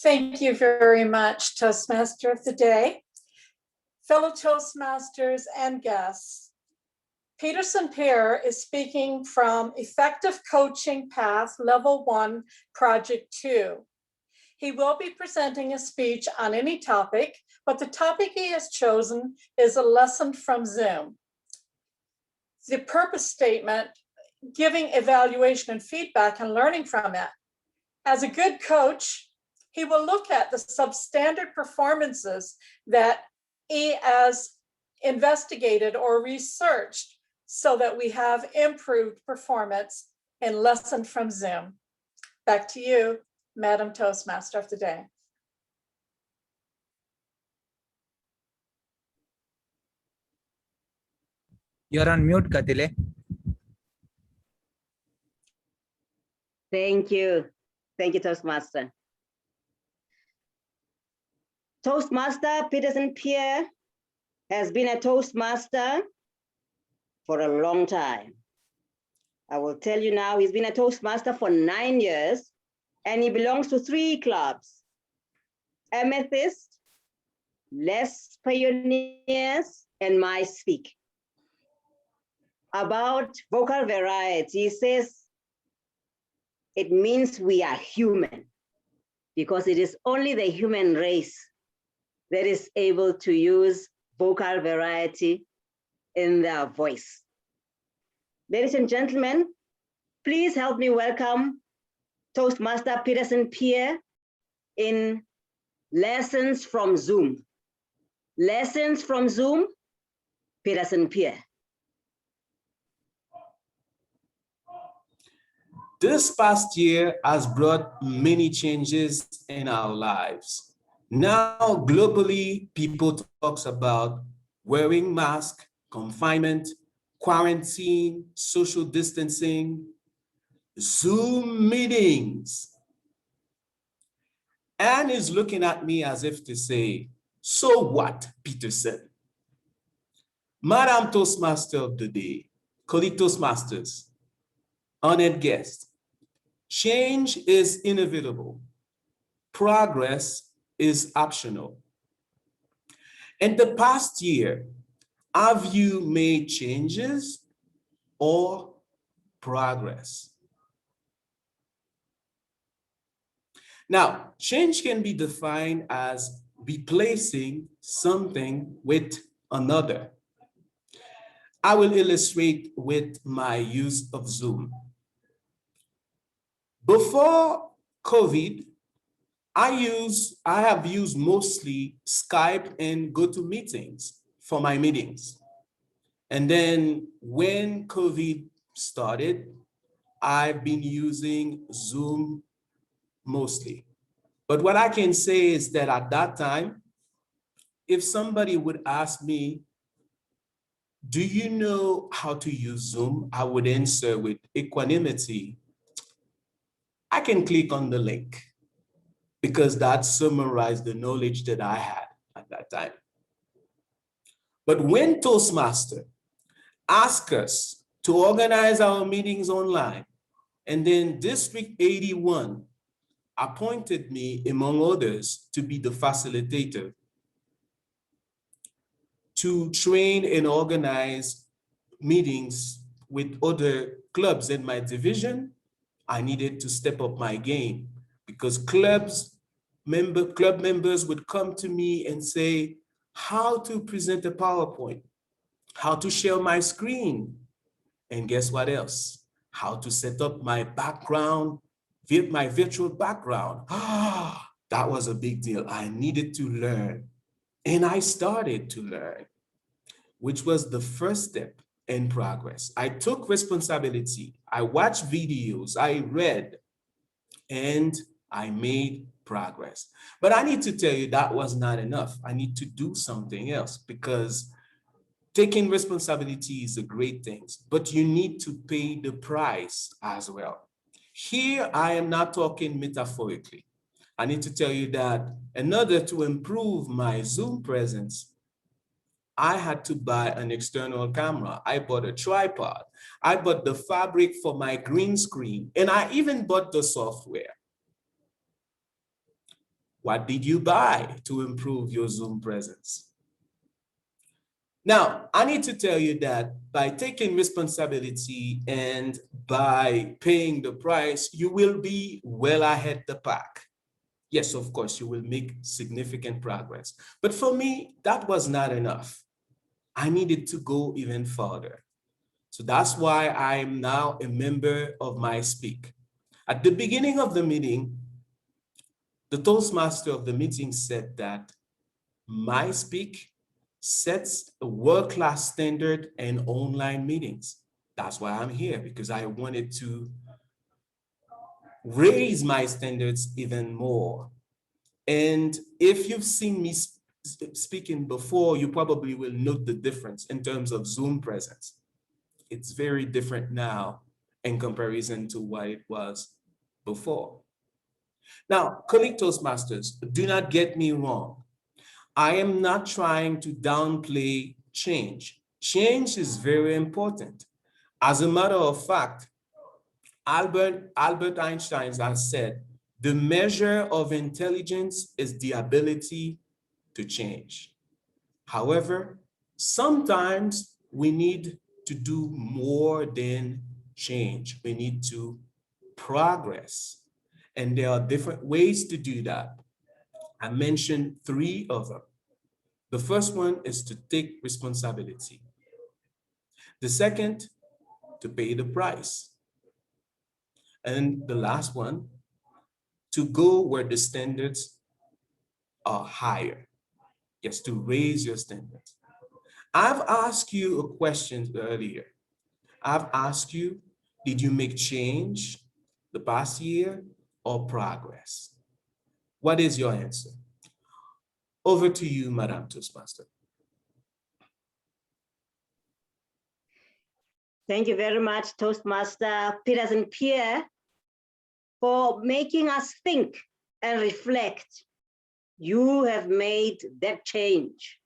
Thank you very much, Toastmaster of the Day. Fellow Toastmasters and guests, Peterson Pierre is speaking from Effective Coaching Path Level 1, Project 2. He will be presenting a speech on any topic, but the topic he has chosen is a lesson from Zoom. The purpose statement, giving evaluation and feedback and learning from it. As a good coach, he will look at the substandard performances that he has investigated or researched so that we have improved performance in Lesson from Zoom. Back to you, Madam Toastmaster of the Day. You're on mute, Katile. Thank you. Thank you, Toastmaster. Toastmaster Peterson Pierre has been a Toastmaster for a long time. I will tell you now, he's been a Toastmaster for 9 years, and he belongs to 3 clubs: Amethyst, Les Pioneers, and My Speak. About vocal variety, he says it means we are human, because it is only the human race that is able to use vocal variety in their voice. Ladies and gentlemen, please help me welcome Toastmaster Peterson Pierre in Lessons from Zoom. Lessons from Zoom, Peterson Pierre. This past year has brought many changes in our lives. Now, globally, people talk about wearing masks, confinement, quarantine, social distancing, Zoom meetings. Anne is looking at me as if to say, so what, Peterson? Madam Toastmaster of the Day, colleague Toastmasters, honored guests, change is inevitable. Progress is optional. In the past year, have you made changes or progress? Now, change can be defined as replacing something with another. I will illustrate with my use of Zoom. Before COVID, I have used mostly Skype and GoToMeetings for my meetings. And then when COVID started, I've been using Zoom mostly. But what I can say is that at that time, if somebody would ask me, do you know how to use Zoom? I would answer with equanimity, I can click on the link, because that summarized the knowledge that I had at that time. But when Toastmaster asked us to organize our meetings online, and then District 81 appointed me, among others, to be the facilitator, to train and organize meetings with other clubs in my division, I needed to step up my game, because club members would come to me and say, how to present a PowerPoint, how to share my screen, and guess what else? How to set up my background, my virtual background. That was a big deal. I needed to learn, and I started to learn, which was the first step in progress. I took responsibility. I watched videos, I read, and I made progress. But I need to tell you that was not enough. I need to do something else, because taking responsibility is a great thing, but you need to pay the price as well. Here, I am not talking metaphorically. I need to tell you that in order to improve my Zoom presence, I had to buy an external camera. I bought a tripod. I bought the fabric for my green screen, and I even bought the software. What did you buy to improve your Zoom presence? Now, I need to tell you that by taking responsibility and by paying the price, you will be well ahead the pack. Yes, of course, you will make significant progress. But for me, that was not enough. I needed to go even further. So that's why I am now a member of MySpeak. At the beginning of the meeting, the Toastmaster of the meeting said that MySpeak sets a world-class standard in online meetings. That's why I'm here, because I wanted to raise my standards even more. And if you've seen me speaking before, you probably will note the difference in terms of Zoom presence. It's very different now in comparison to what it was before. Now, colleague Toastmasters, do not get me wrong. I am not trying to downplay change. Change is very important. As a matter of fact, Albert Einstein has said, the measure of intelligence is the ability to change. However, sometimes we need to do more than change. We need to progress. And there are different ways to do that. I mentioned 3 of them. The first one is to take responsibility. The second, to pay the price. And the last one, to go where the standards are higher. Yes, to raise your standards. I've asked you a question earlier. I've asked you, did you make change the past year or progress? What is your answer? Over to you, Madam Toastmaster. Thank you very much, Toastmaster Peterson Pierre, for making us think and reflect. You have made that change.